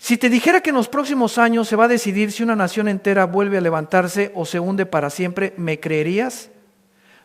Si te dijera que en los próximos años se va a decidir si una nación entera vuelve a levantarse o se hunde para siempre, ¿me creerías?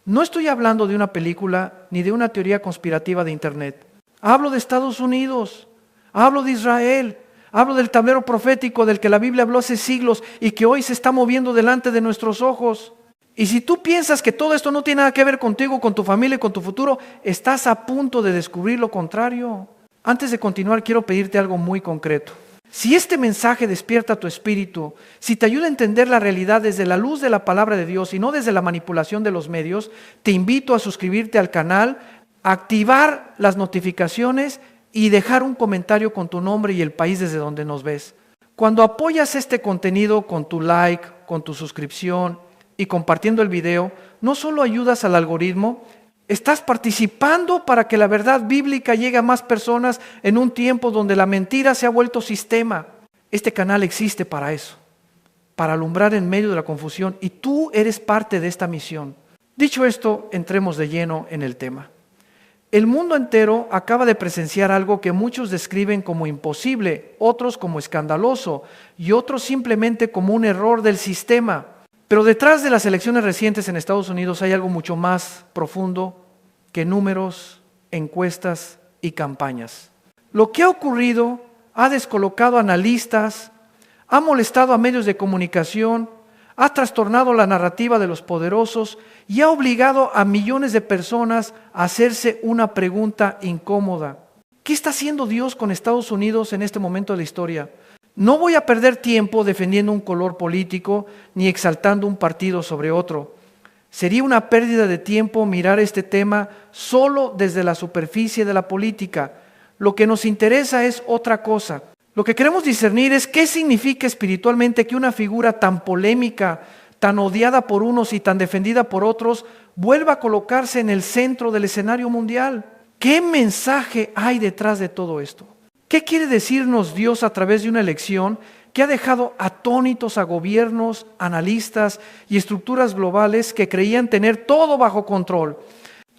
No estoy hablando de una película ni de una teoría conspirativa de internet. Hablo de Estados Unidos, hablo de Israel, hablo del tablero profético del que la Biblia habló hace siglos y que hoy se está moviendo delante de nuestros ojos. Y si tú piensas que todo esto no tiene nada que ver contigo, con tu familia y con tu futuro, estás a punto de descubrir lo contrario. Antes de continuar, quiero pedirte algo muy concreto. Si este mensaje despierta tu espíritu, si te ayuda a entender la realidad desde la luz de la palabra de Dios y no desde la manipulación de los medios, te invito a suscribirte al canal, activar las notificaciones y dejar un comentario con tu nombre y el país desde donde nos ves. Cuando apoyas este contenido con tu like, con tu suscripción y compartiendo el video, no solo ayudas al algoritmo, estás participando para que la verdad bíblica llegue a más personas en un tiempo donde la mentira se ha vuelto sistema. Este canal existe para eso, para alumbrar en medio de la confusión, y tú eres parte de esta misión. Dicho esto, entremos de lleno en el tema. El mundo entero acaba de presenciar algo que muchos describen como imposible, otros como escandaloso y otros simplemente como un error del sistema. Pero detrás de las elecciones recientes en Estados Unidos hay algo mucho más profundo que números, encuestas y campañas. Lo que ha ocurrido ha descolocado a analistas, ha molestado a medios de comunicación, ha trastornado la narrativa de los poderosos y ha obligado a millones de personas a hacerse una pregunta incómoda. ¿Qué está haciendo Dios con Estados Unidos en este momento de la historia? No voy a perder tiempo defendiendo un color político ni exaltando un partido sobre otro. Sería una pérdida de tiempo mirar este tema solo desde la superficie de la política. Lo que nos interesa es otra cosa. Lo que queremos discernir es qué significa espiritualmente que una figura tan polémica, tan odiada por unos y tan defendida por otros, vuelva a colocarse en el centro del escenario mundial. ¿Qué mensaje hay detrás de todo esto? ¿Qué quiere decirnos Dios a través de una elección que ha dejado atónitos a gobiernos, analistas y estructuras globales que creían tener todo bajo control?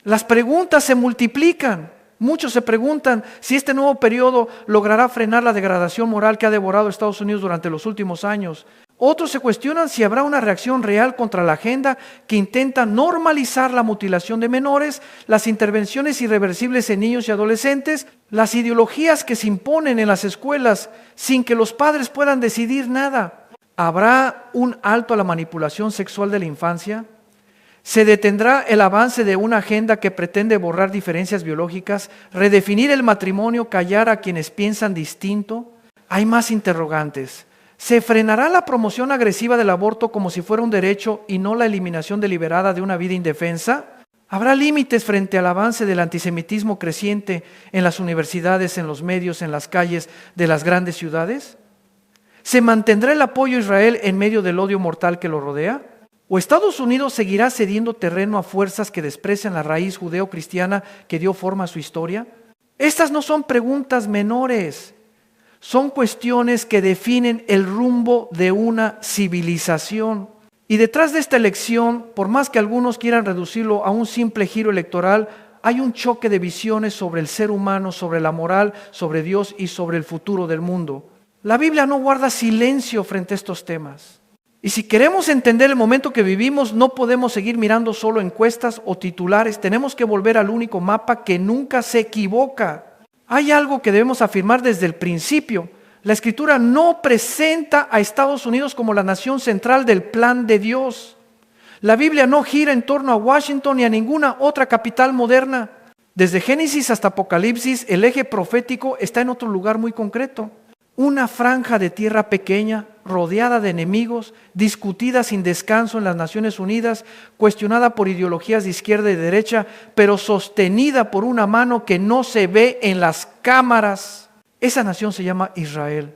Las preguntas se multiplican. Muchos se preguntan si este nuevo periodo logrará frenar la degradación moral que ha devorado a Estados Unidos durante los últimos años. Otros se cuestionan si habrá una reacción real contra la agenda que intenta normalizar la mutilación de menores, las intervenciones irreversibles en niños y adolescentes, las ideologías que se imponen en las escuelas sin que los padres puedan decidir nada. ¿Habrá un alto a la manipulación sexual de la infancia? ¿Se detendrá el avance de una agenda que pretende borrar diferencias biológicas, redefinir el matrimonio, callar a quienes piensan distinto? Hay más interrogantes. ¿Se frenará la promoción agresiva del aborto como si fuera un derecho y no la eliminación deliberada de una vida indefensa? ¿Habrá límites frente al avance del antisemitismo creciente en las universidades, en los medios, en las calles de las grandes ciudades? ¿Se mantendrá el apoyo a Israel en medio del odio mortal que lo rodea? ¿O Estados Unidos seguirá cediendo terreno a fuerzas que desprecian la raíz judeo-cristiana que dio forma a su historia? Estas no son preguntas menores. Son cuestiones que definen el rumbo de una civilización. Y detrás de esta elección, por más que algunos quieran reducirlo a un simple giro electoral, hay un choque de visiones sobre el ser humano, sobre la moral, sobre Dios y sobre el futuro del mundo. La Biblia no guarda silencio frente a estos temas. Y si queremos entender el momento que vivimos, no podemos seguir mirando solo encuestas o titulares. Tenemos que volver al único mapa que nunca se equivoca. Hay algo que debemos afirmar desde el principio. La Escritura no presenta a Estados Unidos como la nación central del plan de Dios. La Biblia no gira en torno a Washington ni a ninguna otra capital moderna. Desde Génesis hasta Apocalipsis, el eje profético está en otro lugar muy concreto. Una franja de tierra pequeña, rodeada de enemigos, discutida sin descanso en las Naciones Unidas, cuestionada por ideologías de izquierda y derecha, pero sostenida por una mano que no se ve en las cámaras. Esa nación se llama Israel.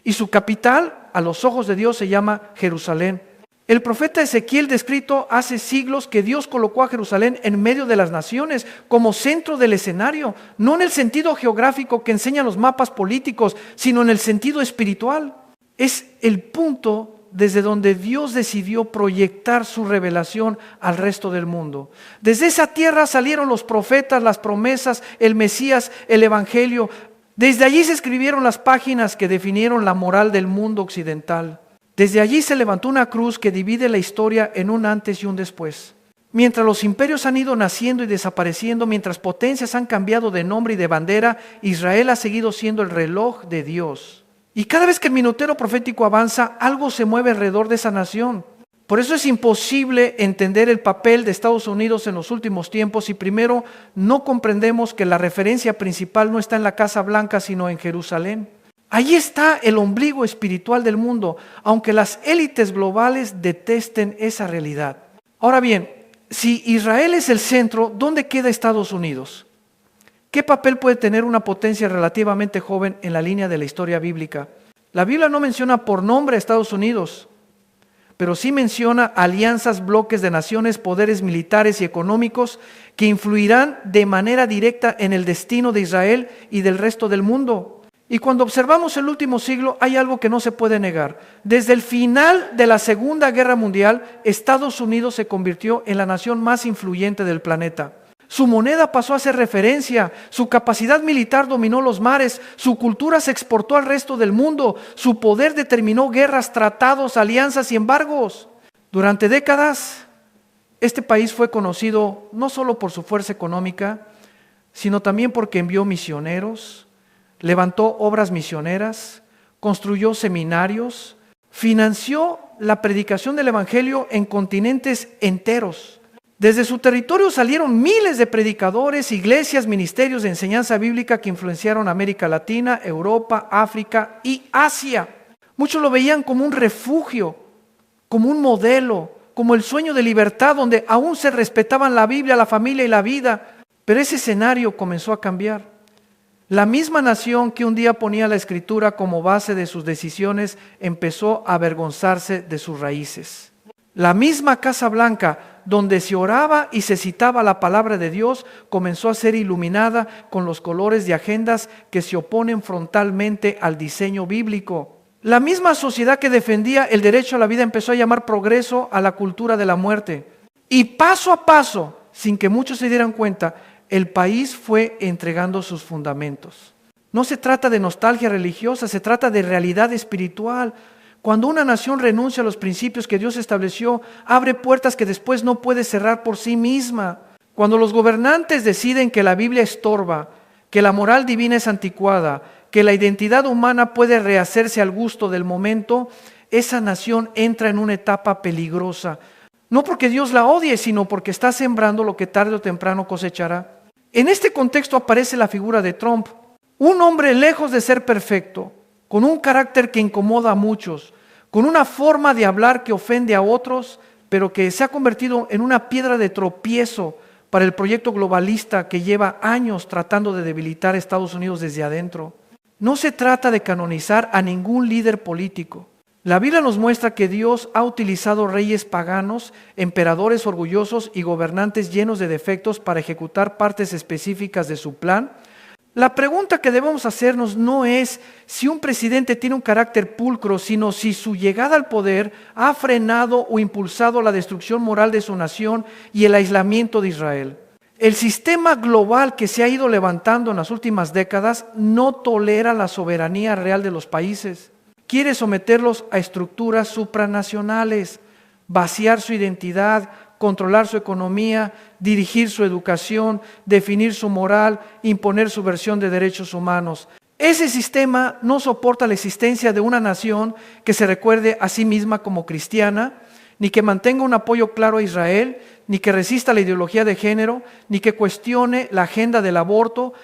Y su capital, a los ojos de Dios, se llama Jerusalén. El profeta Ezequiel descrito hace siglos que Dios colocó a Jerusalén en medio de las naciones como centro del escenario, no en el sentido geográfico que enseñan los mapas políticos, sino en el sentido espiritual. Es el punto desde donde Dios decidió proyectar su revelación al resto del mundo. Desde esa tierra salieron los profetas, las promesas, el Mesías, el Evangelio. Desde allí se escribieron las páginas que definieron la moral del mundo occidental. Desde allí se levantó una cruz que divide la historia en un antes y un después. Mientras los imperios han ido naciendo y desapareciendo, mientras potencias han cambiado de nombre y de bandera, Israel ha seguido siendo el reloj de Dios. Y cada vez que el minutero profético avanza, algo se mueve alrededor de esa nación. Por eso es imposible entender el papel de Estados Unidos en los últimos tiempos si primero no comprendemos que la referencia principal no está en la Casa Blanca, sino en Jerusalén. Allí está el ombligo espiritual del mundo, aunque las élites globales detesten esa realidad. Ahora bien, si Israel es el centro, ¿dónde queda Estados Unidos? ¿Qué papel puede tener una potencia relativamente joven en la línea de la historia bíblica? La Biblia no menciona por nombre a Estados Unidos, pero sí menciona alianzas, bloques de naciones, poderes militares y económicos que influirán de manera directa en el destino de Israel y del resto del mundo. Y cuando observamos el último siglo, hay algo que no se puede negar. Desde el final de la Segunda Guerra Mundial, Estados Unidos se convirtió en la nación más influyente del planeta. Su moneda pasó a ser referencia, su capacidad militar dominó los mares, su cultura se exportó al resto del mundo, su poder determinó guerras, tratados, alianzas y embargos. Durante décadas, este país fue conocido no solo por su fuerza económica, sino también porque envió misioneros, levantó obras misioneras, construyó seminarios, financió la predicación del Evangelio en continentes enteros. Desde su territorio salieron miles de predicadores, iglesias, ministerios de enseñanza bíblica que influenciaron a América Latina, Europa, África y Asia. Muchos lo veían como un refugio, como un modelo, como el sueño de libertad donde aún se respetaban la Biblia, la familia y la vida. Pero ese escenario comenzó a cambiar. La misma nación que un día ponía la Escritura como base de sus decisiones empezó a avergonzarse de sus raíces. La misma Casa Blanca, donde se oraba y se citaba la palabra de Dios, comenzó a ser iluminada con los colores de agendas que se oponen frontalmente al diseño bíblico. La misma sociedad que defendía el derecho a la vida empezó a llamar progreso a la cultura de la muerte. Y paso a paso, sin que muchos se dieran cuenta, el país fue entregando sus fundamentos. No se trata de nostalgia religiosa, se trata de realidad espiritual. Cuando una nación renuncia a los principios que Dios estableció, abre puertas que después no puede cerrar por sí misma. Cuando los gobernantes deciden que la Biblia estorba, que la moral divina es anticuada, que la identidad humana puede rehacerse al gusto del momento, esa nación entra en una etapa peligrosa. No porque Dios la odie, sino porque está sembrando lo que tarde o temprano cosechará. En este contexto aparece la figura de Trump, un hombre lejos de ser perfecto, con un carácter que incomoda a muchos, con una forma de hablar que ofende a otros, pero que se ha convertido en una piedra de tropiezo para el proyecto globalista que lleva años tratando de debilitar a Estados Unidos desde adentro. No se trata de canonizar a ningún líder político. La Biblia nos muestra que Dios ha utilizado reyes paganos, emperadores orgullosos y gobernantes llenos de defectos para ejecutar partes específicas de su plan. La pregunta que debemos hacernos no es si un presidente tiene un carácter pulcro, sino si su llegada al poder ha frenado o impulsado la destrucción moral de su nación y el aislamiento de Israel. El sistema global que se ha ido levantando en las últimas décadas no tolera la soberanía real de los países. Quiere someterlos a estructuras supranacionales, vaciar su identidad, controlar su economía, dirigir su educación, definir su moral, imponer su versión de derechos humanos. Ese sistema no soporta la existencia de una nación que se recuerde a sí misma como cristiana, ni que mantenga un apoyo claro a Israel, ni que resista la ideología de género, ni que cuestione la agenda del aborto,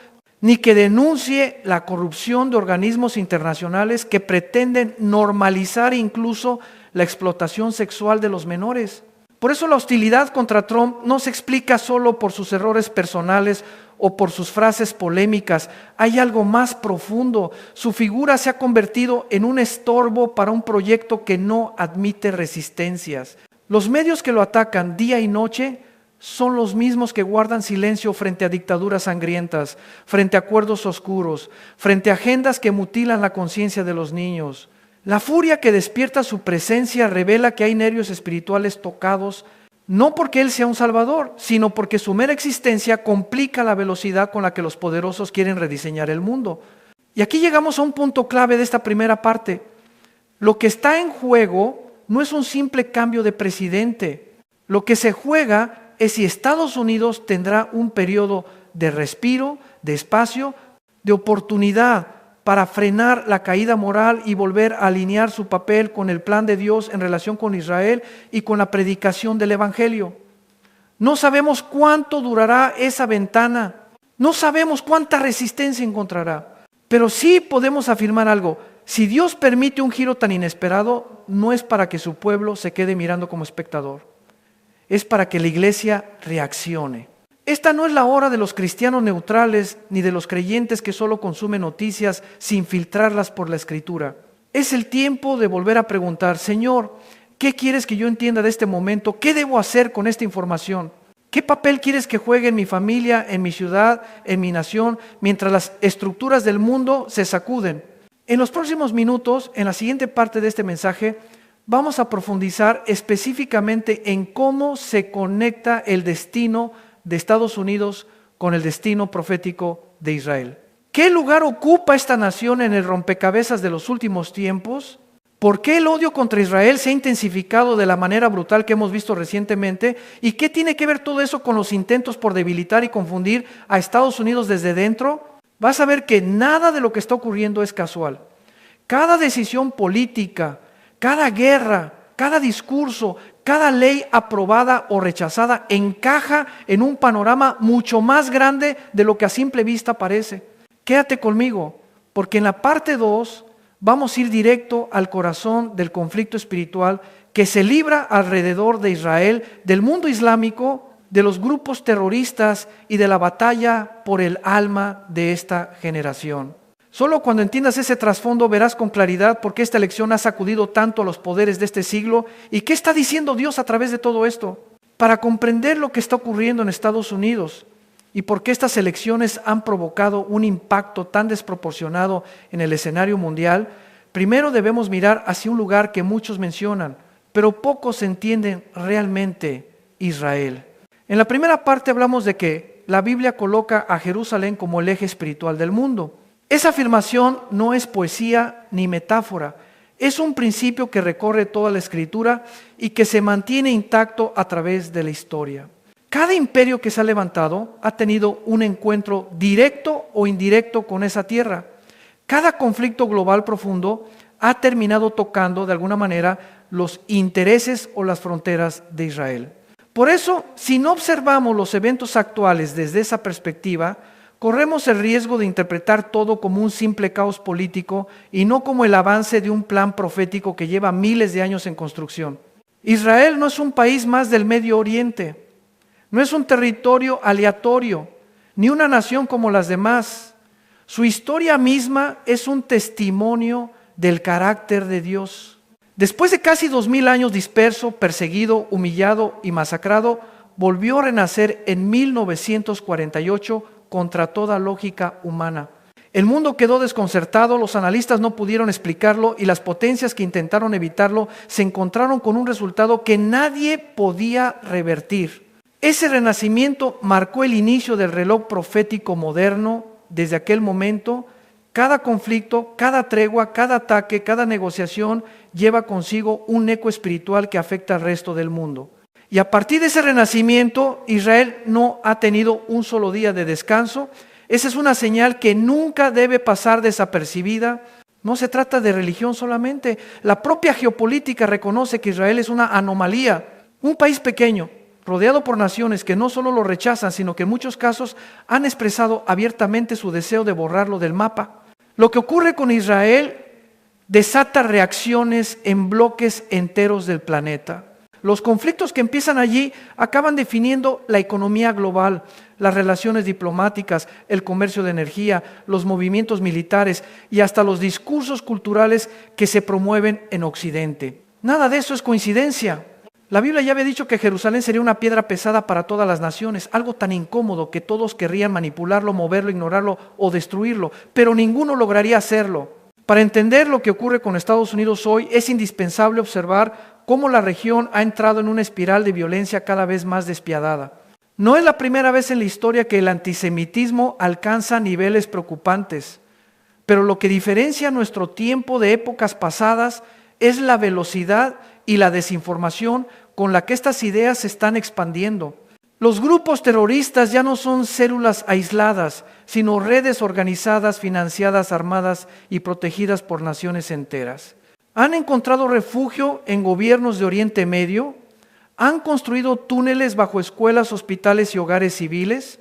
ni que denuncie la corrupción de organismos internacionales que pretenden normalizar incluso la explotación sexual de los menores. Por eso la hostilidad contra Trump no se explica solo por sus errores personales o por sus frases polémicas. Hay algo más profundo. Su figura se ha convertido en un estorbo para un proyecto que no admite resistencias. Los medios que lo atacan día y noche son los mismos que guardan silencio frente a dictaduras sangrientas, frente a acuerdos oscuros, frente a agendas que mutilan la conciencia de los niños. La furia que despierta su presencia revela que hay nervios espirituales tocados, no porque Él sea un salvador, sino porque su mera existencia complica la velocidad con la que los poderosos quieren rediseñar el mundo. Y aquí llegamos a un punto clave de esta primera parte. Lo que está en juego no es un simple cambio de presidente. Lo que se juega es si Estados Unidos tendrá un periodo de respiro, de espacio, de oportunidad para frenar la caída moral y volver a alinear su papel con el plan de Dios en relación con Israel y con la predicación del Evangelio. No sabemos cuánto durará esa ventana, no sabemos cuánta resistencia encontrará, pero sí podemos afirmar algo: si Dios permite un giro tan inesperado, no es para que su pueblo se quede mirando como espectador, es para que la iglesia reaccione. Esta no es la hora de los cristianos neutrales ni de los creyentes que solo consumen noticias sin filtrarlas por la Escritura. Es el tiempo de volver a preguntar: Señor, ¿qué quieres que yo entienda de este momento? ¿Qué debo hacer con esta información? ¿Qué papel quieres que juegue en mi familia, en mi ciudad, en mi nación, mientras las estructuras del mundo se sacuden? En los próximos minutos, en la siguiente parte de este mensaje, vamos a profundizar específicamente en cómo se conecta el destino de Estados Unidos con el destino profético de Israel. ¿Qué lugar ocupa esta nación en el rompecabezas de los últimos tiempos? ¿Por qué el odio contra Israel se ha intensificado de la manera brutal que hemos visto recientemente? ¿Y qué tiene que ver todo eso con los intentos por debilitar y confundir a Estados Unidos desde dentro? Vas a ver que nada de lo que está ocurriendo es casual. Cada decisión política, cada guerra, cada discurso, cada ley aprobada o rechazada encaja en un panorama mucho más grande de lo que a simple vista parece. Quédate conmigo, porque en la parte 2 vamos a ir directo al corazón del conflicto espiritual que se libra alrededor de Israel, del mundo islámico, de los grupos terroristas y de la batalla por el alma de esta generación. Solo cuando entiendas ese trasfondo verás con claridad por qué esta elección ha sacudido tanto a los poderes de este siglo y qué está diciendo Dios a través de todo esto. Para comprender lo que está ocurriendo en Estados Unidos y por qué estas elecciones han provocado un impacto tan desproporcionado en el escenario mundial, primero debemos mirar hacia un lugar que muchos mencionan, pero pocos entienden realmente: Israel. En la primera parte hablamos de que la Biblia coloca a Jerusalén como el eje espiritual del mundo. Esa afirmación no es poesía ni metáfora, es un principio que recorre toda la Escritura y que se mantiene intacto a través de la historia. Cada imperio que se ha levantado ha tenido un encuentro directo o indirecto con esa tierra. Cada conflicto global profundo ha terminado tocando de alguna manera los intereses o las fronteras de Israel. Por eso, si no observamos los eventos actuales desde esa perspectiva, corremos el riesgo de interpretar todo como un simple caos político y no como el avance de un plan profético que lleva miles de años en construcción. Israel no es un país más del Medio Oriente, no es un territorio aleatorio, ni una nación como las demás. Su historia misma es un testimonio del carácter de Dios. Después de casi 2000 años disperso, perseguido, humillado y masacrado, volvió a renacer en 1948 contra toda lógica humana. El mundo quedó desconcertado, los analistas no pudieron explicarlo y las potencias que intentaron evitarlo se encontraron con un resultado que nadie podía revertir. Ese renacimiento marcó el inicio del reloj profético moderno. Desde aquel momento, cada conflicto, cada tregua, cada ataque, cada negociación lleva consigo un eco espiritual que afecta al resto del mundo. Y a partir de ese renacimiento, Israel no ha tenido un solo día de descanso. Esa es una señal que nunca debe pasar desapercibida. No se trata de religión solamente. La propia geopolítica reconoce que Israel es una anomalía, un país pequeño, rodeado por naciones que no solo lo rechazan, sino que en muchos casos han expresado abiertamente su deseo de borrarlo del mapa. Lo que ocurre con Israel desata reacciones en bloques enteros del planeta. Los conflictos que empiezan allí acaban definiendo la economía global, las relaciones diplomáticas, el comercio de energía, los movimientos militares y hasta los discursos culturales que se promueven en Occidente. Nada de eso es coincidencia. La Biblia ya había dicho que Jerusalén sería una piedra pesada para todas las naciones, algo tan incómodo que todos querrían manipularlo, moverlo, ignorarlo o destruirlo, pero ninguno lograría hacerlo. Para entender lo que ocurre con Estados Unidos hoy, es indispensable observar cómo la región ha entrado en una espiral de violencia cada vez más despiadada. No es la primera vez en la historia que el antisemitismo alcanza niveles preocupantes. Pero lo que diferencia nuestro tiempo de épocas pasadas es la velocidad y la desinformación con la que estas ideas se están expandiendo. Los grupos terroristas ya no son células aisladas, sino redes organizadas, financiadas, armadas y protegidas por naciones enteras. Han encontrado refugio en gobiernos de Oriente Medio, han construido túneles bajo escuelas, hospitales y hogares civiles,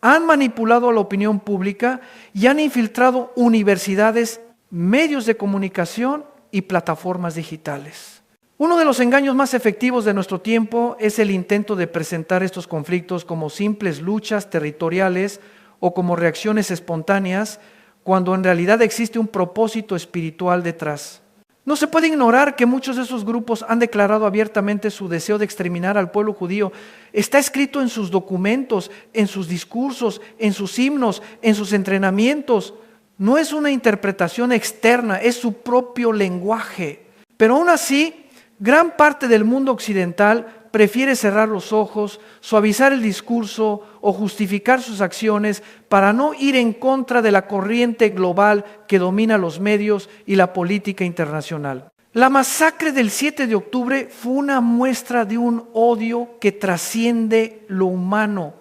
han manipulado a la opinión pública y han infiltrado universidades, medios de comunicación y plataformas digitales. Uno de los engaños más efectivos de nuestro tiempo es el intento de presentar estos conflictos como simples luchas territoriales o como reacciones espontáneas, cuando en realidad existe un propósito espiritual detrás. No se puede ignorar que muchos de esos grupos han declarado abiertamente su deseo de exterminar al pueblo judío. Está escrito en sus documentos, en sus discursos, en sus himnos, en sus entrenamientos. No es una interpretación externa, es su propio lenguaje. Pero aún así, gran parte del mundo occidental prefiere cerrar los ojos, suavizar el discurso o justificar sus acciones para no ir en contra de la corriente global que domina los medios y la política internacional. La masacre del 7 de octubre fue una muestra de un odio que trasciende lo humano.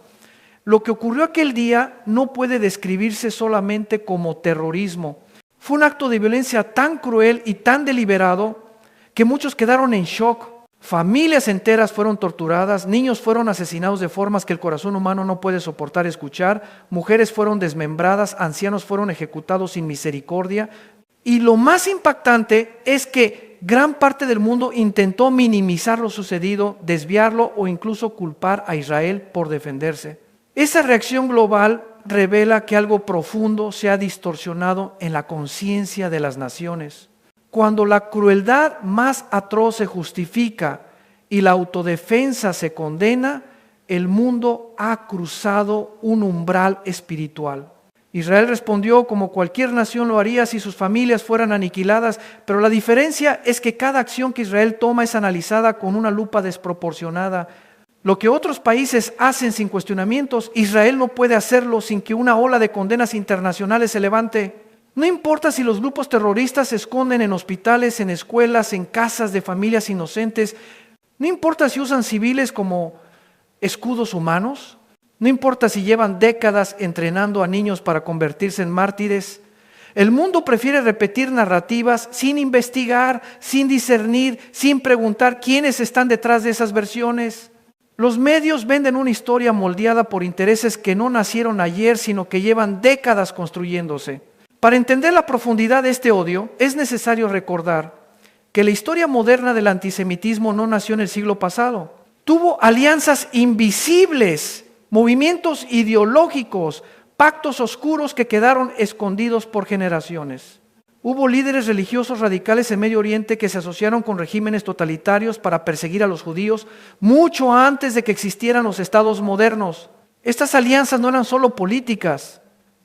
Lo que ocurrió aquel día no puede describirse solamente como terrorismo. Fue un acto de violencia tan cruel y tan deliberado que muchos quedaron en shock. Familias enteras fueron torturadas, niños fueron asesinados de formas que el corazón humano no puede soportar escuchar, mujeres fueron desmembradas, ancianos fueron ejecutados sin misericordia. Y lo más impactante es que gran parte del mundo intentó minimizar lo sucedido, desviarlo o incluso culpar a Israel por defenderse. Esa reacción global revela que algo profundo se ha distorsionado en la conciencia de las naciones. Cuando la crueldad más atroz se justifica y la autodefensa se condena, el mundo ha cruzado un umbral espiritual. Israel respondió como cualquier nación lo haría si sus familias fueran aniquiladas, pero la diferencia es que cada acción que Israel toma es analizada con una lupa desproporcionada. Lo que otros países hacen sin cuestionamientos, Israel no puede hacerlo sin que una ola de condenas internacionales se levante. No importa si los grupos terroristas se esconden en hospitales, en escuelas, en casas de familias inocentes. No importa si usan civiles como escudos humanos. No importa si llevan décadas entrenando a niños para convertirse en mártires. El mundo prefiere repetir narrativas sin investigar, sin discernir, sin preguntar quiénes están detrás de esas versiones. Los medios venden una historia moldeada por intereses que no nacieron ayer, sino que llevan décadas construyéndose. Para entender la profundidad de este odio, es necesario recordar que la historia moderna del antisemitismo no nació en el siglo pasado. Tuvo alianzas invisibles, movimientos ideológicos, pactos oscuros que quedaron escondidos por generaciones. Hubo líderes religiosos radicales en Medio Oriente que se asociaron con regímenes totalitarios para perseguir a los judíos mucho antes de que existieran los estados modernos. Estas alianzas no eran solo políticas,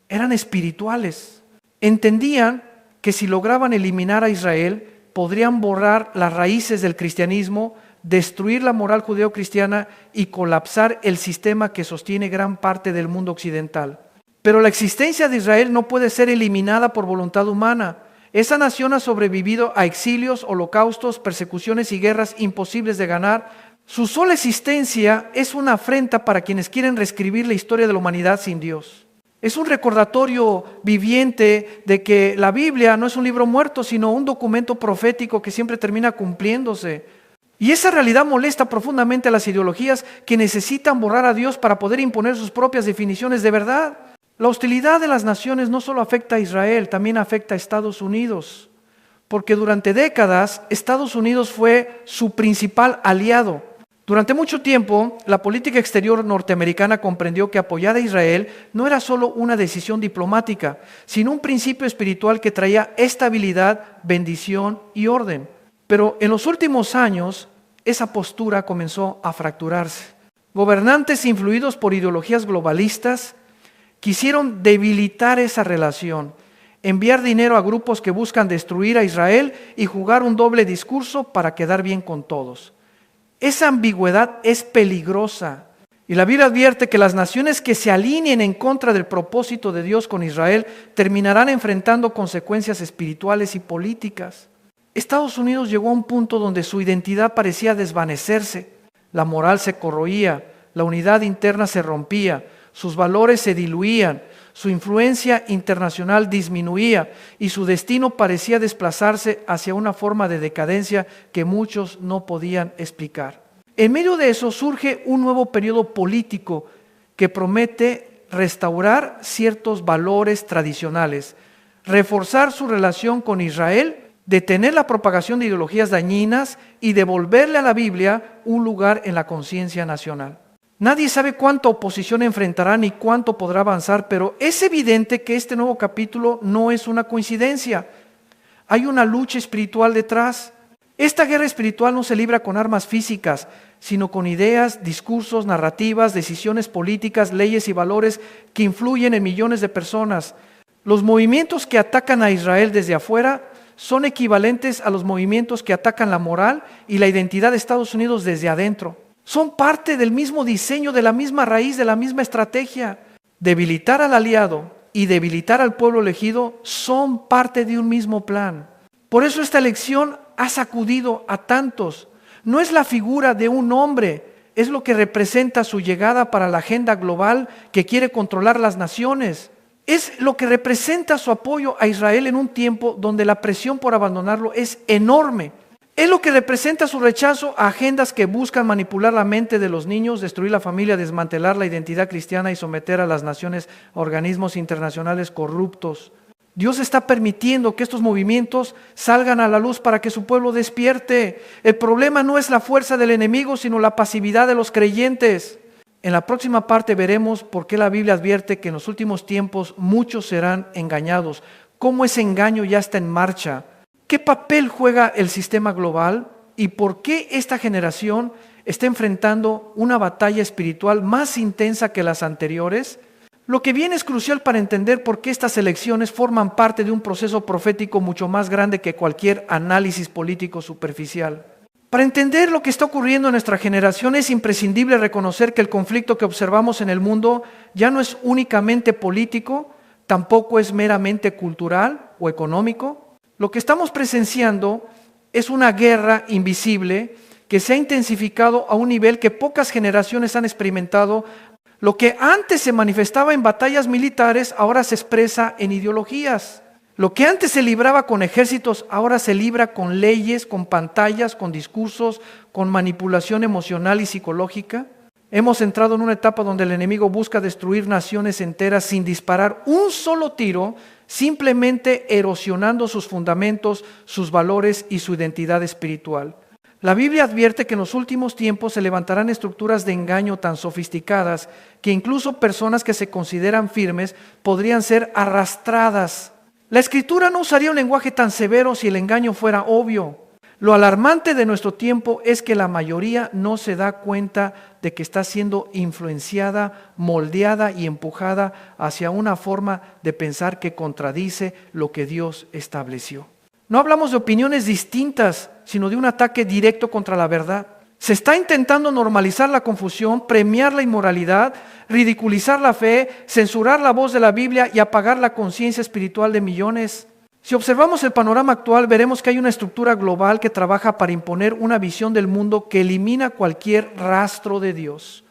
eran espirituales. Entendían que si lograban eliminar a Israel, podrían borrar las raíces del cristianismo, destruir la moral judeo-cristiana y colapsar el sistema que sostiene gran parte del mundo occidental. Pero la existencia de Israel no puede ser eliminada por voluntad humana. Esa nación ha sobrevivido a exilios, holocaustos, persecuciones y guerras imposibles de ganar. Su sola existencia es una afrenta para quienes quieren reescribir la historia de la humanidad sin Dios. Es un recordatorio viviente de que la Biblia no es un libro muerto, sino un documento profético que siempre termina cumpliéndose. Y esa realidad molesta profundamente a las ideologías que necesitan borrar a Dios para poder imponer sus propias definiciones de verdad. La hostilidad de las naciones no solo afecta a Israel, también afecta a Estados Unidos, porque durante décadas Estados Unidos fue su principal aliado. Durante mucho tiempo, la política exterior norteamericana comprendió que apoyar a Israel no era solo una decisión diplomática, sino un principio espiritual que traía estabilidad, bendición y orden. Pero en los últimos años, esa postura comenzó a fracturarse. Gobernantes influidos por ideologías globalistas quisieron debilitar esa relación, enviar dinero a grupos que buscan destruir a Israel y jugar un doble discurso para quedar bien con todos. Esa ambigüedad es peligrosa. Y la Biblia advierte que las naciones que se alineen en contra del propósito de Dios con Israel terminarán enfrentando consecuencias espirituales y políticas. Estados Unidos llegó a un punto donde su identidad parecía desvanecerse, la moral se corroía, la unidad interna se rompía, sus valores se diluían, su influencia internacional disminuía y su destino parecía desplazarse hacia una forma de decadencia que muchos no podían explicar. En medio de eso surge un nuevo periodo político que promete restaurar ciertos valores tradicionales, reforzar su relación con Israel, detener la propagación de ideologías dañinas y devolverle a la Biblia un lugar en la conciencia nacional. Nadie sabe cuánta oposición enfrentará ni cuánto podrá avanzar, pero es evidente que este nuevo capítulo no es una coincidencia. Hay una lucha espiritual detrás. Esta guerra espiritual no se libra con armas físicas, sino con ideas, discursos, narrativas, decisiones políticas, leyes y valores que influyen en millones de personas. Los movimientos que atacan a Israel desde afuera son equivalentes a los movimientos que atacan la moral y la identidad de Estados Unidos desde adentro. Son parte del mismo diseño, de la misma raíz, de la misma estrategia. Debilitar al aliado y debilitar al pueblo elegido son parte de un mismo plan. Por eso esta elección ha sacudido a tantos. No es la figura de un hombre, es lo que representa su llegada para la agenda global que quiere controlar las naciones. Es lo que representa su apoyo a Israel en un tiempo donde la presión por abandonarlo es enorme. Es lo que representa su rechazo a agendas que buscan manipular la mente de los niños, destruir la familia, desmantelar la identidad cristiana y someter a las naciones a organismos internacionales corruptos. Dios está permitiendo que estos movimientos salgan a la luz para que su pueblo despierte. El problema no es la fuerza del enemigo, sino la pasividad de los creyentes. En la próxima parte veremos por qué la Biblia advierte que en los últimos tiempos muchos serán engañados. Cómo ese engaño ya está en marcha. ¿Qué papel juega el sistema global? ¿Y por qué esta generación está enfrentando una batalla espiritual más intensa que las anteriores? Lo que viene es crucial para entender por qué estas elecciones forman parte de un proceso profético mucho más grande que cualquier análisis político superficial. Para entender lo que está ocurriendo en nuestra generación es imprescindible reconocer que el conflicto que observamos en el mundo ya no es únicamente político, tampoco es meramente cultural o económico. Lo que estamos presenciando es una guerra invisible que se ha intensificado a un nivel que pocas generaciones han experimentado. Lo que antes se manifestaba en batallas militares ahora se expresa en ideologías. Lo que antes se libraba con ejércitos ahora se libra con leyes, con pantallas, con discursos, con manipulación emocional y psicológica. Hemos entrado en una etapa donde el enemigo busca destruir naciones enteras sin disparar un solo tiro, simplemente erosionando sus fundamentos, sus valores y su identidad espiritual. La Biblia advierte que en los últimos tiempos se levantarán estructuras de engaño tan sofisticadas que incluso personas que se consideran firmes podrían ser arrastradas. La Escritura no usaría un lenguaje tan severo si el engaño fuera obvio. Lo alarmante de nuestro tiempo es que la mayoría no se da cuenta de que está siendo influenciada, moldeada y empujada hacia una forma de pensar que contradice lo que Dios estableció. No hablamos de opiniones distintas, sino de un ataque directo contra la verdad. Se está intentando normalizar la confusión, premiar la inmoralidad, ridiculizar la fe, censurar la voz de la Biblia y apagar la conciencia espiritual de millones. Si observamos el panorama actual, veremos que hay una estructura global que trabaja para imponer una visión del mundo que elimina cualquier rastro de Dios.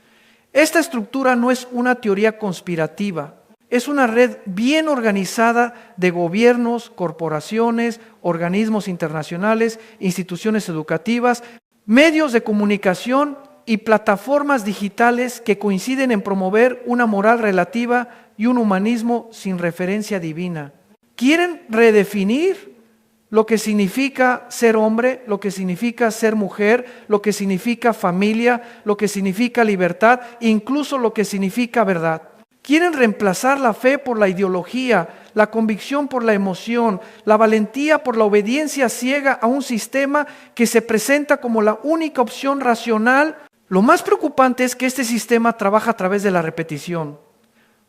Esta estructura no es una teoría conspirativa, es una red bien organizada de gobiernos, corporaciones, organismos internacionales, instituciones educativas, medios de comunicación y plataformas digitales que coinciden en promover una moral relativa y un humanismo sin referencia divina. Quieren redefinir lo que significa ser hombre, lo que significa ser mujer, lo que significa familia, lo que significa libertad, incluso lo que significa verdad. Quieren reemplazar la fe por la ideología, la convicción por la emoción, la valentía por la obediencia ciega a un sistema que se presenta como la única opción racional. Lo más preocupante es que este sistema trabaja a través de la repetición.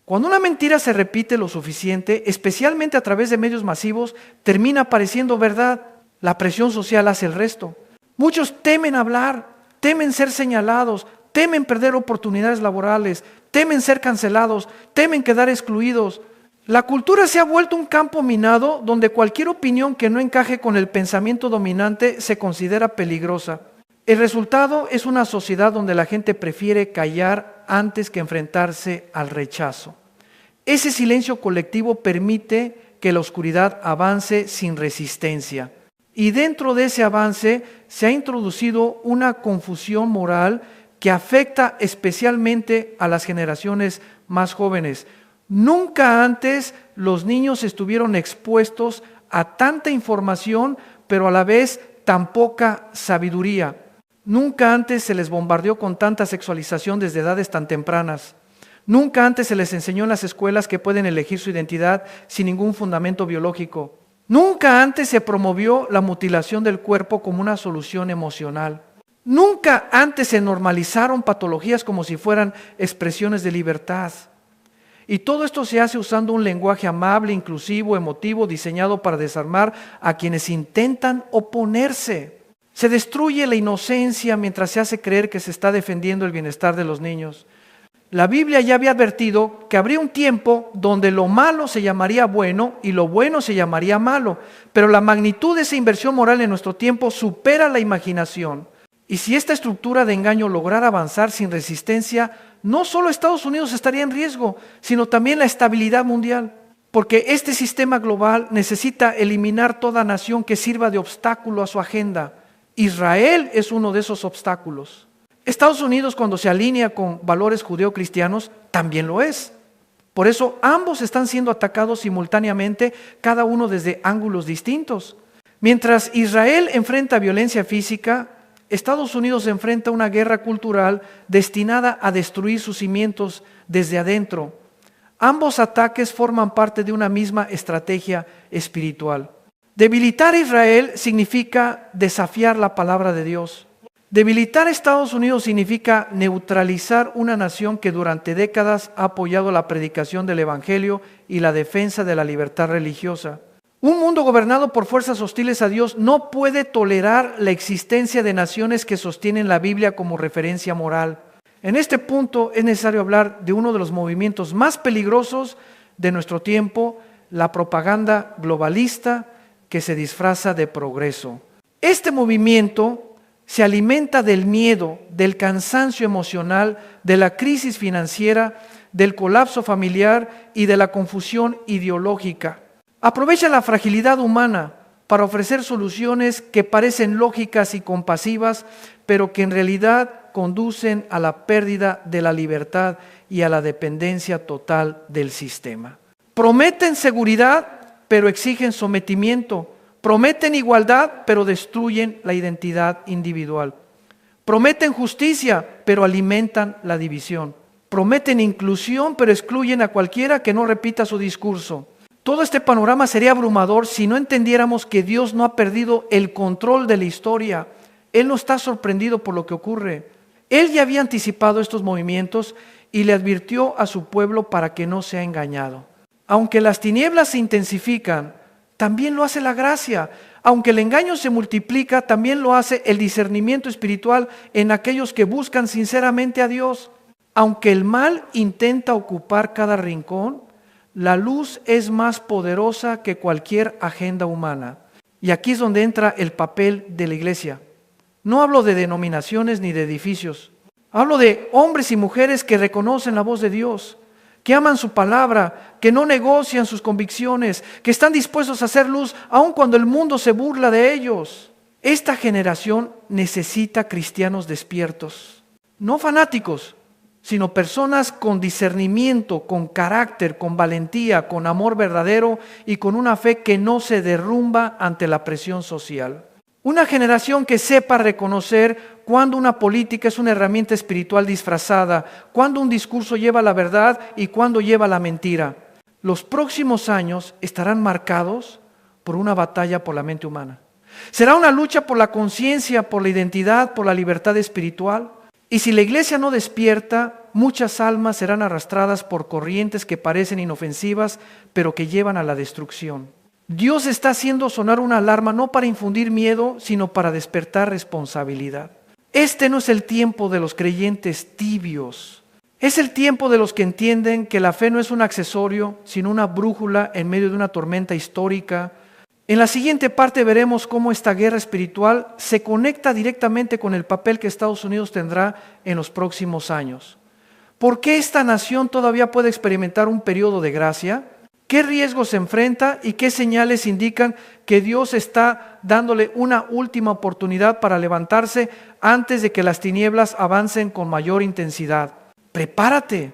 Cuando una mentira se repite lo suficiente, especialmente a través de medios masivos, termina pareciendo verdad. La presión social hace el resto. Muchos temen hablar, temen ser señalados, temen perder oportunidades laborales, temen ser cancelados, temen quedar excluidos. La cultura se ha vuelto un campo minado donde cualquier opinión que no encaje con el pensamiento dominante se considera peligrosa. El resultado es una sociedad donde la gente prefiere callar antes que enfrentarse al rechazo. Ese silencio colectivo permite que la oscuridad avance sin resistencia. Y dentro de ese avance se ha introducido una confusión moral que afecta especialmente a las generaciones más jóvenes. Nunca antes los niños estuvieron expuestos a tanta información, pero a la vez tan poca sabiduría. Nunca antes se les bombardeó con tanta sexualización desde edades tan tempranas. Nunca antes se les enseñó en las escuelas que pueden elegir su identidad sin ningún fundamento biológico. Nunca antes se promovió la mutilación del cuerpo como una solución emocional. Nunca antes se normalizaron patologías como si fueran expresiones de libertad. Y todo esto se hace usando un lenguaje amable, inclusivo, emotivo, diseñado para desarmar a quienes intentan oponerse. Se destruye la inocencia mientras se hace creer que se está defendiendo el bienestar de los niños. La Biblia ya había advertido que habría un tiempo donde lo malo se llamaría bueno y lo bueno se llamaría malo, pero la magnitud de esa inversión moral en nuestro tiempo supera la imaginación. Y si esta estructura de engaño lograra avanzar sin resistencia, no solo Estados Unidos estaría en riesgo, sino también la estabilidad mundial, porque este sistema global necesita eliminar toda nación que sirva de obstáculo a su agenda. Israel es uno de esos obstáculos. Estados Unidos, cuando se alinea con valores judeocristianos, también lo es. Por eso ambos están siendo atacados simultáneamente, cada uno desde ángulos distintos. Mientras Israel enfrenta violencia física, Estados Unidos enfrenta una guerra cultural destinada a destruir sus cimientos desde adentro. Ambos ataques forman parte de una misma estrategia espiritual. Debilitar a Israel significa desafiar la palabra de Dios. Debilitar a Estados Unidos significa neutralizar una nación que durante décadas ha apoyado la predicación del Evangelio y la defensa de la libertad religiosa. Un mundo gobernado por fuerzas hostiles a Dios no puede tolerar la existencia de naciones que sostienen la Biblia como referencia moral. En este punto es necesario hablar de uno de los movimientos más peligrosos de nuestro tiempo, la propaganda globalista que se disfraza de progreso. Este movimiento se alimenta del miedo, del cansancio emocional, de la crisis financiera, del colapso familiar y de la confusión ideológica. Aprovecha la fragilidad humana para ofrecer soluciones que parecen lógicas y compasivas, pero que en realidad conducen a la pérdida de la libertad y a la dependencia total del sistema. Prometen seguridad, pero exigen sometimiento. Prometen igualdad, pero destruyen la identidad individual. Prometen justicia, pero alimentan la división. Prometen inclusión, pero excluyen a cualquiera que no repita su discurso. Todo este panorama sería abrumador si no entendiéramos que Dios no ha perdido el control de la historia. Él no está sorprendido por lo que ocurre. Él ya había anticipado estos movimientos y le advirtió a su pueblo para que no sea engañado. Aunque las tinieblas se intensifican, también lo hace la gracia. Aunque el engaño se multiplica, también lo hace el discernimiento espiritual en aquellos que buscan sinceramente a Dios. Aunque el mal intenta ocupar cada rincón, la luz es más poderosa que cualquier agenda humana. Y aquí es donde entra el papel de la iglesia. No hablo de denominaciones ni de edificios. Hablo de hombres y mujeres que reconocen la voz de Dios, que aman su palabra, que no negocian sus convicciones, que están dispuestos a hacer luz aun cuando el mundo se burla de ellos. Esta generación necesita cristianos despiertos, no fanáticos, sino personas con discernimiento, con carácter, con valentía, con amor verdadero y con una fe que no se derrumba ante la presión social. Una generación que sepa reconocer cuando una política es una herramienta espiritual disfrazada, cuando un discurso lleva la verdad y cuando lleva la mentira. Los próximos años estarán marcados por una batalla por la mente humana. Será una lucha por la conciencia, por la identidad, por la libertad espiritual. Y si la iglesia no despierta, muchas almas serán arrastradas por corrientes que parecen inofensivas, pero que llevan a la destrucción. Dios está haciendo sonar una alarma no para infundir miedo, sino para despertar responsabilidad. Este no es el tiempo de los creyentes tibios. Es el tiempo de los que entienden que la fe no es un accesorio, sino una brújula en medio de una tormenta histórica. En la siguiente parte veremos cómo esta guerra espiritual se conecta directamente con el papel que Estados Unidos tendrá en los próximos años. ¿Por qué esta nación todavía puede experimentar un periodo de gracia? ¿Qué riesgos se enfrenta y qué señales indican que Dios está dándole una última oportunidad para levantarse antes de que las tinieblas avancen con mayor intensidad? Prepárate,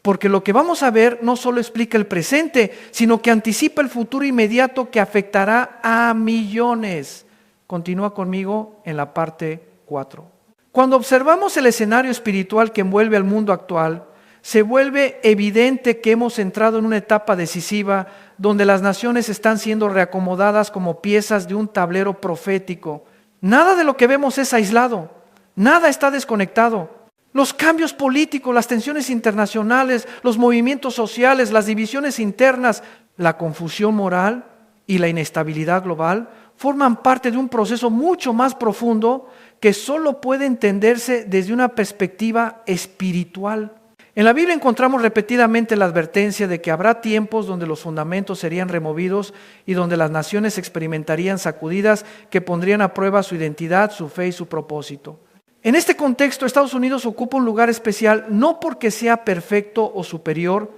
porque lo que vamos a ver no solo explica el presente, sino que anticipa el futuro inmediato que afectará a millones. Continúa conmigo en la parte 4. Cuando observamos el escenario espiritual que envuelve al mundo actual, se vuelve evidente que hemos entrado en una etapa decisiva donde las naciones están siendo reacomodadas como piezas de un tablero profético. Nada de lo que vemos es aislado, nada está desconectado. Los cambios políticos, las tensiones internacionales, los movimientos sociales, las divisiones internas, la confusión moral y la inestabilidad global forman parte de un proceso mucho más profundo que solo puede entenderse desde una perspectiva espiritual. En la Biblia encontramos repetidamente la advertencia de que habrá tiempos donde los fundamentos serían removidos y donde las naciones experimentarían sacudidas que pondrían a prueba su identidad, su fe y su propósito. En este contexto, Estados Unidos ocupa un lugar especial no porque sea perfecto o superior,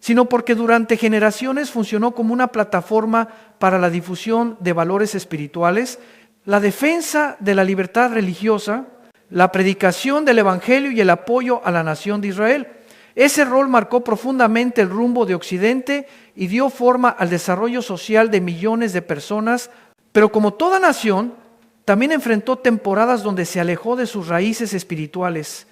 sino porque durante generaciones funcionó como una plataforma para la difusión de valores espirituales, la defensa de la libertad religiosa, la predicación del Evangelio y el apoyo a la nación de Israel. Ese rol marcó profundamente el rumbo de Occidente y dio forma al desarrollo social de millones de personas, pero como toda nación, también enfrentó temporadas donde se alejó de sus raíces espirituales,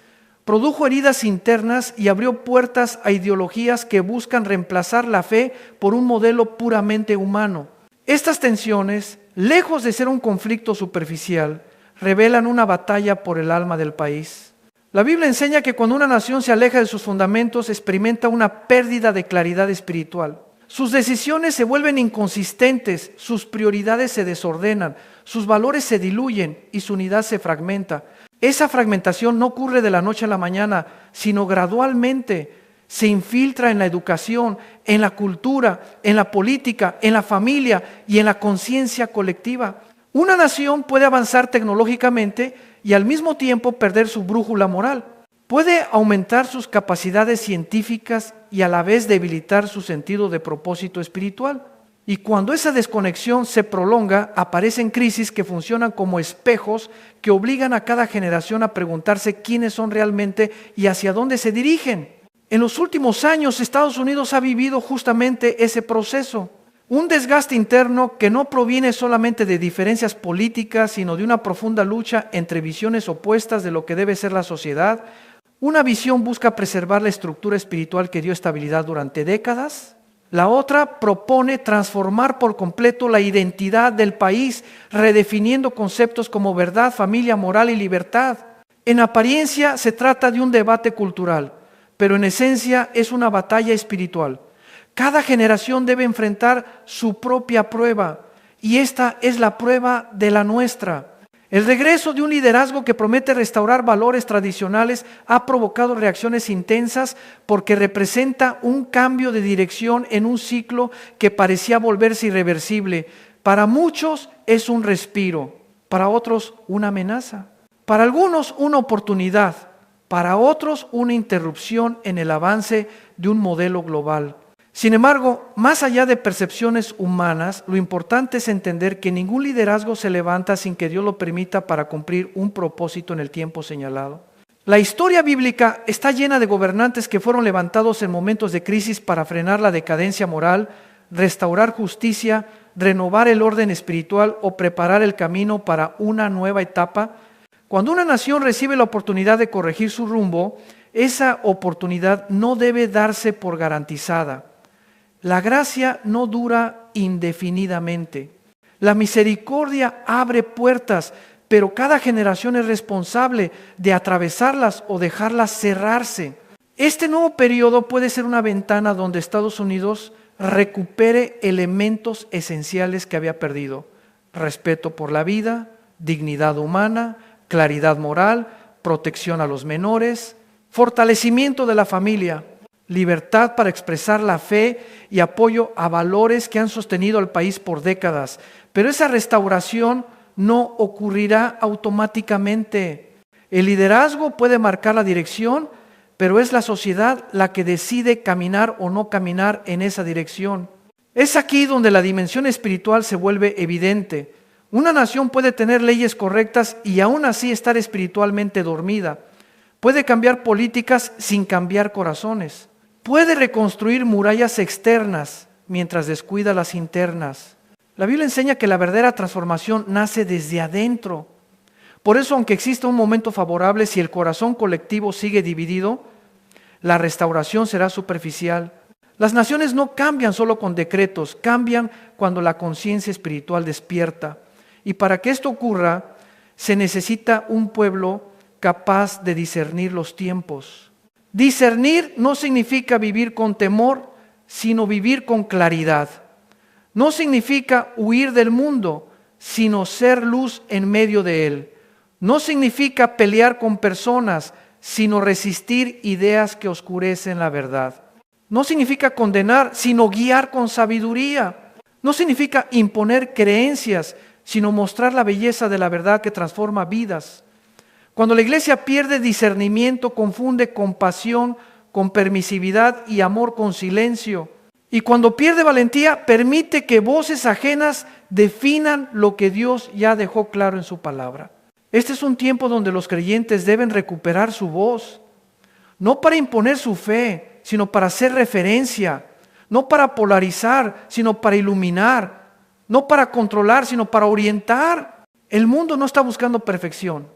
produjo heridas internas y abrió puertas a ideologías que buscan reemplazar la fe por un modelo puramente humano. Estas tensiones, lejos de ser un conflicto superficial, revelan una batalla por el alma del país. La Biblia enseña que cuando una nación se aleja de sus fundamentos, experimenta una pérdida de claridad espiritual. Sus decisiones se vuelven inconsistentes, sus prioridades se desordenan, sus valores se diluyen y su unidad se fragmenta. Esa fragmentación no ocurre de la noche a la mañana, sino gradualmente se infiltra en la educación, en la cultura, en la política, en la familia y en la conciencia colectiva. Una nación puede avanzar tecnológicamente y al mismo tiempo perder su brújula moral. Puede aumentar sus capacidades científicas y a la vez debilitar su sentido de propósito espiritual. Y cuando esa desconexión se prolonga, aparecen crisis que funcionan como espejos que obligan a cada generación a preguntarse quiénes son realmente y hacia dónde se dirigen. En los últimos años, Estados Unidos ha vivido justamente ese proceso. Un desgaste interno que no proviene solamente de diferencias políticas, sino de una profunda lucha entre visiones opuestas de lo que debe ser la sociedad. Una visión busca preservar la estructura espiritual que dio estabilidad durante décadas. La otra propone transformar por completo la identidad del país, redefiniendo conceptos como verdad, familia, moral y libertad. En apariencia se trata de un debate cultural, pero en esencia es una batalla espiritual. Cada generación debe enfrentar su propia prueba y esta es la prueba de la nuestra. El regreso de un liderazgo que promete restaurar valores tradicionales ha provocado reacciones intensas porque representa un cambio de dirección en un ciclo que parecía volverse irreversible. Para muchos es un respiro, para otros una amenaza, para algunos una oportunidad, para otros una interrupción en el avance de un modelo global. Sin embargo, más allá de percepciones humanas, lo importante es entender que ningún liderazgo se levanta sin que Dios lo permita para cumplir un propósito en el tiempo señalado. La historia bíblica está llena de gobernantes que fueron levantados en momentos de crisis para frenar la decadencia moral, restaurar justicia, renovar el orden espiritual o preparar el camino para una nueva etapa. Cuando una nación recibe la oportunidad de corregir su rumbo, esa oportunidad no debe darse por garantizada. La gracia no dura indefinidamente. La misericordia abre puertas, pero cada generación es responsable de atravesarlas o dejarlas cerrarse. Este nuevo periodo puede ser una ventana donde Estados Unidos recupere elementos esenciales que había perdido: respeto por la vida, dignidad humana, claridad moral, protección a los menores, fortalecimiento de la familia, libertad para expresar la fe y apoyo a valores que han sostenido al país por décadas. Pero esa restauración no ocurrirá automáticamente. El liderazgo puede marcar la dirección, pero es la sociedad la que decide caminar o no caminar en esa dirección. Es aquí donde la dimensión espiritual se vuelve evidente. Una nación puede tener leyes correctas y aún así estar espiritualmente dormida. Puede cambiar políticas sin cambiar corazones. Puede reconstruir murallas externas mientras descuida las internas. La Biblia enseña que la verdadera transformación nace desde adentro. Por eso, aunque exista un momento favorable, si el corazón colectivo sigue dividido, la restauración será superficial. Las naciones no cambian solo con decretos, cambian cuando la conciencia espiritual despierta. Y para que esto ocurra, se necesita un pueblo capaz de discernir los tiempos. Discernir no significa vivir con temor, sino vivir con claridad. No significa huir del mundo, sino ser luz en medio de él. No significa pelear con personas, sino resistir ideas que oscurecen la verdad. No significa condenar, sino guiar con sabiduría. No significa imponer creencias, sino mostrar la belleza de la verdad que transforma vidas. Cuando la iglesia pierde discernimiento, confunde compasión con permisividad y amor con silencio. Y cuando pierde valentía, permite que voces ajenas definan lo que Dios ya dejó claro en su palabra. Este es un tiempo donde los creyentes deben recuperar su voz, no para imponer su fe, sino para hacer referencia, no para polarizar, sino para iluminar, no para controlar, sino para orientar. El mundo no está buscando perfección,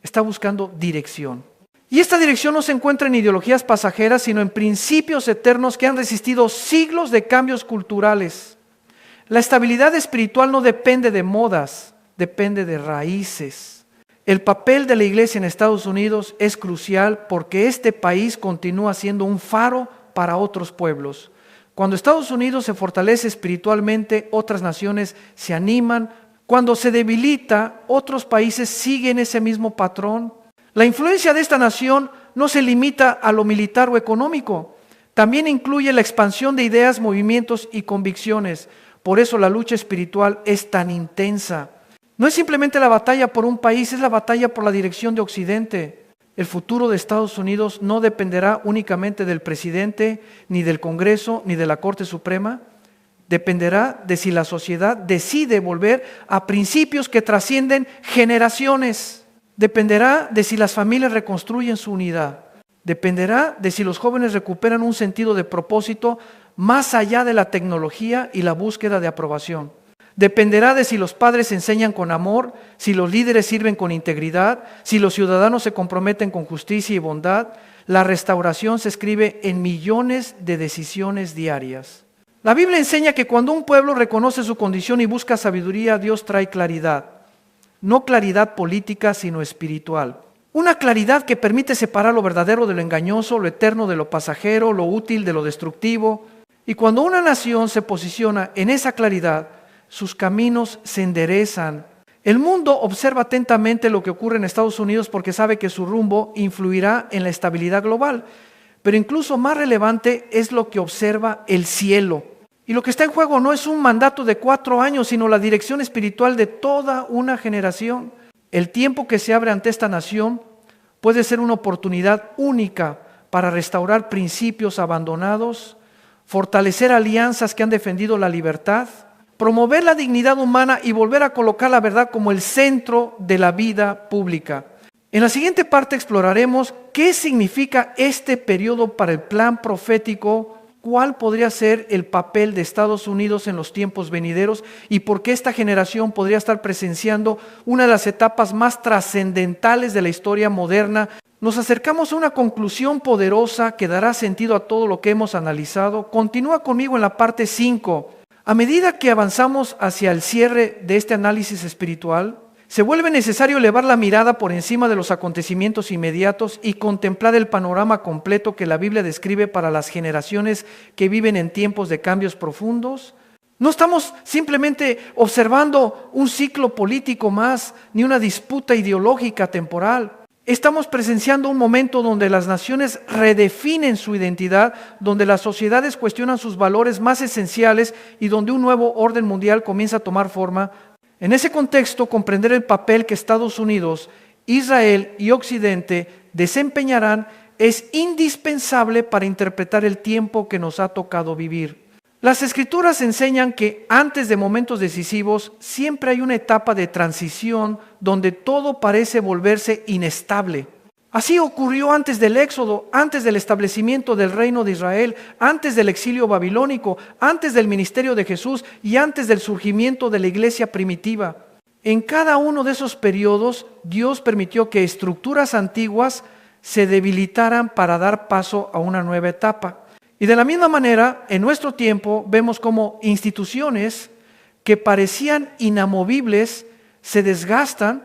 está buscando dirección. Y esta dirección no se encuentra en ideologías pasajeras, sino en principios eternos que han resistido siglos de cambios culturales. La estabilidad espiritual no depende de modas, depende de raíces. El papel de la iglesia en Estados Unidos es crucial porque este país continúa siendo un faro para otros pueblos. Cuando Estados Unidos se fortalece espiritualmente, otras naciones se animan. Cuando se debilita, otros países siguen ese mismo patrón. La influencia de esta nación no se limita a lo militar o económico. También incluye la expansión de ideas, movimientos y convicciones. Por eso la lucha espiritual es tan intensa. No es simplemente la batalla por un país, es la batalla por la dirección de Occidente. El futuro de Estados Unidos no dependerá únicamente del presidente, ni del Congreso, ni de la Corte Suprema. Dependerá de si la sociedad decide volver a principios que trascienden generaciones. Dependerá de si las familias reconstruyen su unidad. Dependerá de si los jóvenes recuperan un sentido de propósito más allá de la tecnología y la búsqueda de aprobación. Dependerá de si los padres enseñan con amor, si los líderes sirven con integridad, si los ciudadanos se comprometen con justicia y bondad. La restauración se escribe en millones de decisiones diarias. La Biblia enseña que cuando un pueblo reconoce su condición y busca sabiduría, Dios trae claridad. No claridad política, sino espiritual. Una claridad que permite separar lo verdadero de lo engañoso, lo eterno de lo pasajero, lo útil de lo destructivo. Y cuando una nación se posiciona en esa claridad, sus caminos se enderezan. El mundo observa atentamente lo que ocurre en Estados Unidos porque sabe que su rumbo influirá en la estabilidad global. Pero incluso más relevante es lo que observa el cielo. Y lo que está en juego no es un mandato de 4 años, sino la dirección espiritual de toda una generación. El tiempo que se abre ante esta nación puede ser una oportunidad única para restaurar principios abandonados, fortalecer alianzas que han defendido la libertad, promover la dignidad humana y volver a colocar la verdad como el centro de la vida pública. En la siguiente parte exploraremos qué significa este periodo para el plan profético, cuál podría ser el papel de Estados Unidos en los tiempos venideros y por qué esta generación podría estar presenciando una de las etapas más trascendentales de la historia moderna. Nos acercamos a una conclusión poderosa que dará sentido a todo lo que hemos analizado. Continúa conmigo en la parte 5. A medida que avanzamos hacia el cierre de este análisis espiritual, se vuelve necesario elevar la mirada por encima de los acontecimientos inmediatos y contemplar el panorama completo que la Biblia describe para las generaciones que viven en tiempos de cambios profundos. No estamos simplemente observando un ciclo político más, ni una disputa ideológica temporal. Estamos presenciando un momento donde las naciones redefinen su identidad, donde las sociedades cuestionan sus valores más esenciales y donde un nuevo orden mundial comienza a tomar forma. En ese contexto, comprender el papel que Estados Unidos, Israel y Occidente desempeñarán es indispensable para interpretar el tiempo que nos ha tocado vivir. Las Escrituras enseñan que antes de momentos decisivos siempre hay una etapa de transición donde todo parece volverse inestable. Así ocurrió antes del Éxodo, antes del establecimiento del reino de Israel, antes del exilio babilónico, antes del ministerio de Jesús y antes del surgimiento de la iglesia primitiva. En cada uno de esos periodos, Dios permitió que estructuras antiguas se debilitaran para dar paso a una nueva etapa. Y de la misma manera, en nuestro tiempo, vemos cómo instituciones que parecían inamovibles se desgastan,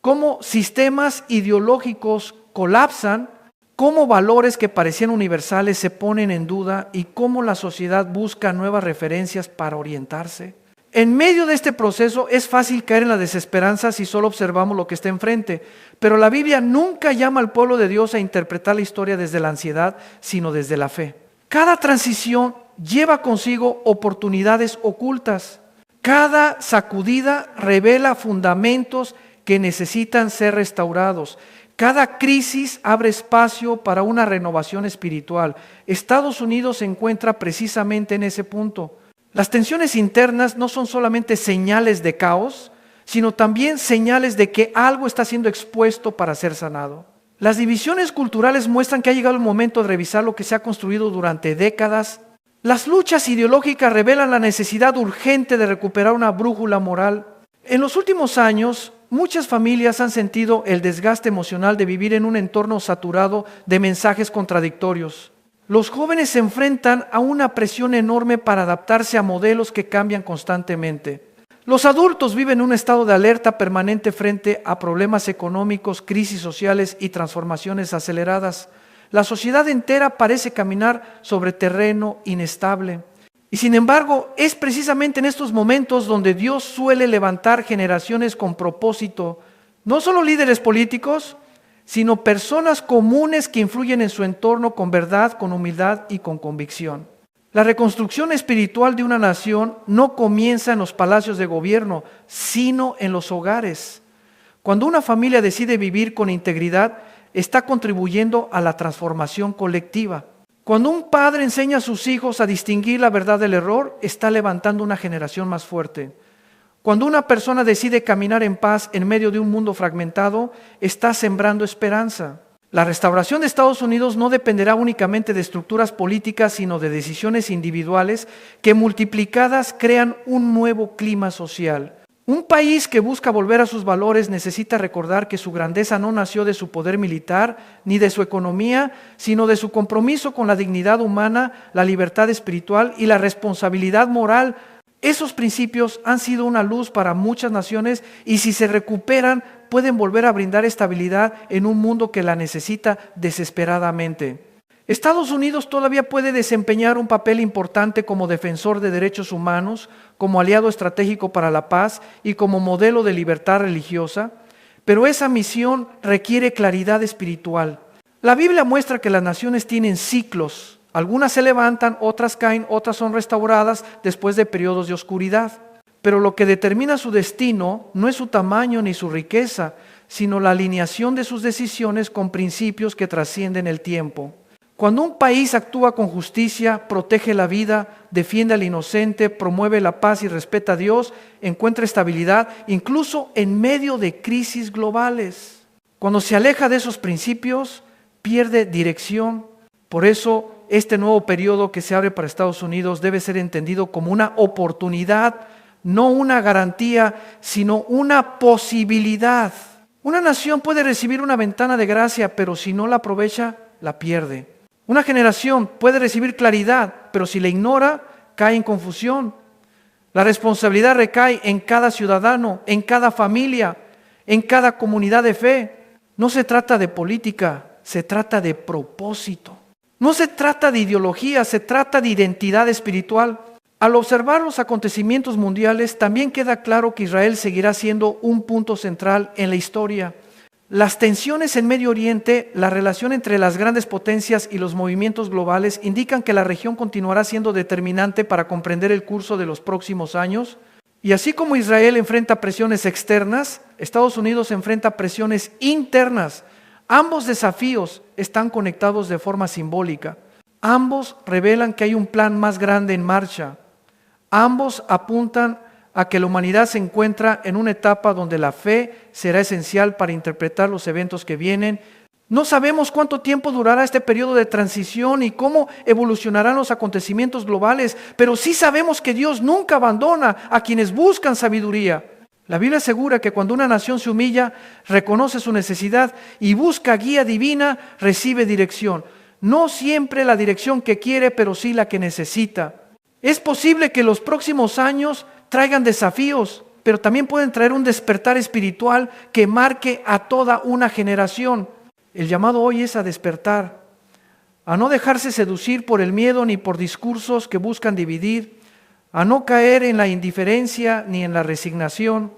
cómo sistemas ideológicos colapsan, cómo valores que parecían universales se ponen en duda y cómo la sociedad busca nuevas referencias para orientarse. En medio de este proceso es fácil caer en la desesperanza si solo observamos lo que está enfrente, pero la Biblia nunca llama al pueblo de Dios a interpretar la historia desde la ansiedad, sino desde la fe. Cada transición lleva consigo oportunidades ocultas. Cada sacudida revela fundamentos que necesitan ser restaurados. Cada crisis abre espacio para una renovación espiritual. Estados Unidos se encuentra precisamente en ese punto. Las tensiones internas no son solamente señales de caos, sino también señales de que algo está siendo expuesto para ser sanado. Las divisiones culturales muestran que ha llegado el momento de revisar lo que se ha construido durante décadas. Las luchas ideológicas revelan la necesidad urgente de recuperar una brújula moral. En los últimos años, muchas familias han sentido el desgaste emocional de vivir en un entorno saturado de mensajes contradictorios. Los jóvenes se enfrentan a una presión enorme para adaptarse a modelos que cambian constantemente. Los adultos viven un estado de alerta permanente frente a problemas económicos, crisis sociales y transformaciones aceleradas. La sociedad entera parece caminar sobre terreno inestable. Y sin embargo, es precisamente en estos momentos donde Dios suele levantar generaciones con propósito, no solo líderes políticos, sino personas comunes que influyen en su entorno con verdad, con humildad y con convicción. La reconstrucción espiritual de una nación no comienza en los palacios de gobierno, sino en los hogares. Cuando una familia decide vivir con integridad, está contribuyendo a la transformación colectiva. Cuando un padre enseña a sus hijos a distinguir la verdad del error, está levantando una generación más fuerte. Cuando una persona decide caminar en paz en medio de un mundo fragmentado, está sembrando esperanza. La restauración de Estados Unidos no dependerá únicamente de estructuras políticas, sino de decisiones individuales que multiplicadas crean un nuevo clima social. Un país que busca volver a sus valores necesita recordar que su grandeza no nació de su poder militar ni de su economía, sino de su compromiso con la dignidad humana, la libertad espiritual y la responsabilidad moral. Esos principios han sido una luz para muchas naciones y si se recuperan pueden volver a brindar estabilidad en un mundo que la necesita desesperadamente. Estados Unidos todavía puede desempeñar un papel importante como defensor de derechos humanos, como aliado estratégico para la paz y como modelo de libertad religiosa, pero esa misión requiere claridad espiritual. La Biblia muestra que las naciones tienen ciclos. Algunas se levantan, otras caen, otras son restauradas después de periodos de oscuridad. Pero lo que determina su destino no es su tamaño ni su riqueza, sino la alineación de sus decisiones con principios que trascienden el tiempo. Cuando un país actúa con justicia, protege la vida, defiende al inocente, promueve la paz y respeta a Dios, encuentra estabilidad, incluso en medio de crisis globales. Cuando se aleja de esos principios, pierde dirección. Por eso, este nuevo periodo que se abre para Estados Unidos debe ser entendido como una oportunidad, no una garantía, sino una posibilidad. Una nación puede recibir una ventana de gracia, pero si no la aprovecha, la pierde. Una generación puede recibir claridad, pero si la ignora, cae en confusión. La responsabilidad recae en cada ciudadano, en cada familia, en cada comunidad de fe. No se trata de política, se trata de propósito. No se trata de ideología, se trata de identidad espiritual. Al observar los acontecimientos mundiales, también queda claro que Israel seguirá siendo un punto central en la historia. Las tensiones en Medio Oriente, la relación entre las grandes potencias y los movimientos globales indican que la región continuará siendo determinante para comprender el curso de los próximos años. Y así como Israel enfrenta presiones externas, Estados Unidos enfrenta presiones internas. Ambos desafíos están conectados de forma simbólica. Ambos revelan que hay un plan más grande en marcha. Ambos apuntan a que la humanidad se encuentra en una etapa donde la fe será esencial para interpretar los eventos que vienen. No sabemos cuánto tiempo durará este periodo de transición y cómo evolucionarán los acontecimientos globales, pero sí sabemos que Dios nunca abandona a quienes buscan sabiduría. La Biblia asegura que cuando una nación se humilla, reconoce su necesidad y busca guía divina, recibe dirección. No siempre la dirección que quiere, pero sí la que necesita. Es posible que los próximos años traigan desafíos, pero también pueden traer un despertar espiritual que marque a toda una generación. El llamado hoy es a despertar, a no dejarse seducir por el miedo ni por discursos que buscan dividir, a no caer en la indiferencia ni en la resignación,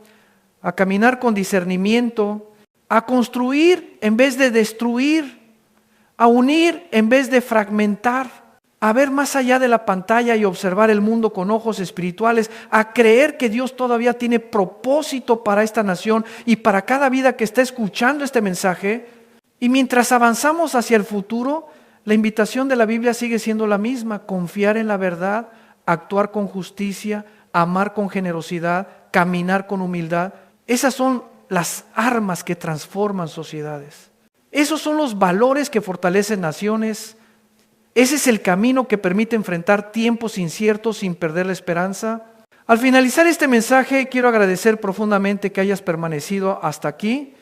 a caminar con discernimiento, a construir en vez de destruir, a unir en vez de fragmentar, a ver más allá de la pantalla y observar el mundo con ojos espirituales, a creer que Dios todavía tiene propósito para esta nación y para cada vida que está escuchando este mensaje. Y mientras avanzamos hacia el futuro, la invitación de la Biblia sigue siendo la misma: confiar en la verdad, actuar con justicia, amar con generosidad, caminar con humildad. Esas son las armas que transforman sociedades. Esos son los valores que fortalecen naciones. Ese es el camino que permite enfrentar tiempos inciertos sin perder la esperanza. Al finalizar este mensaje, quiero agradecer profundamente que hayas permanecido hasta aquí.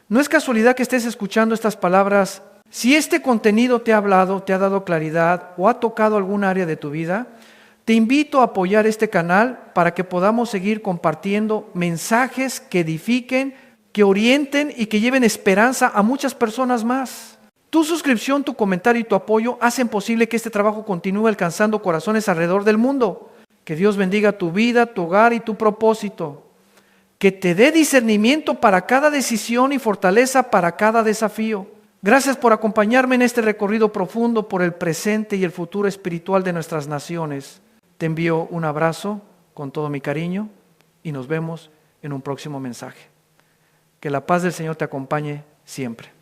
No es casualidad que estés escuchando estas palabras. Si este contenido te ha hablado, te ha dado claridad o ha tocado algún área de tu vida, te invito a apoyar este canal para que podamos seguir compartiendo mensajes que edifiquen, que orienten y que lleven esperanza a muchas personas más. Tu suscripción, tu comentario y tu apoyo hacen posible que este trabajo continúe alcanzando corazones alrededor del mundo. Que Dios bendiga tu vida, tu hogar y tu propósito. Que te dé discernimiento para cada decisión y fortaleza para cada desafío. Gracias por acompañarme en este recorrido profundo por el presente y el futuro espiritual de nuestras naciones. Te envío un abrazo con todo mi cariño y nos vemos en un próximo mensaje. Que la paz del Señor te acompañe siempre.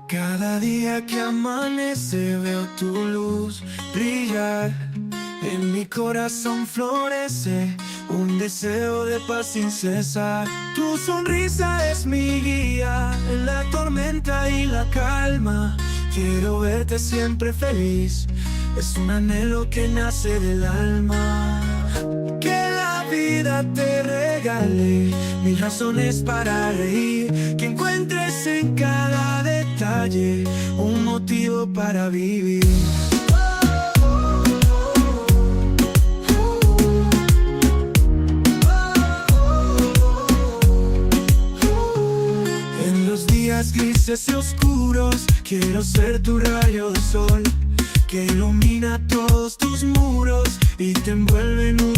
Cada día que amanece veo tu luz brillar. En mi corazón florece un deseo de paz sin cesar. Tu sonrisa es mi guía en la tormenta y la calma. Quiero verte siempre feliz, es un anhelo que nace del alma. Que la vida te regale mil razones para reír, que encuentres en cada detalle un motivo para vivir. En los días grises y oscuros quiero ser tu rayo de sol, que ilumina todos tus muros y te envuelve en un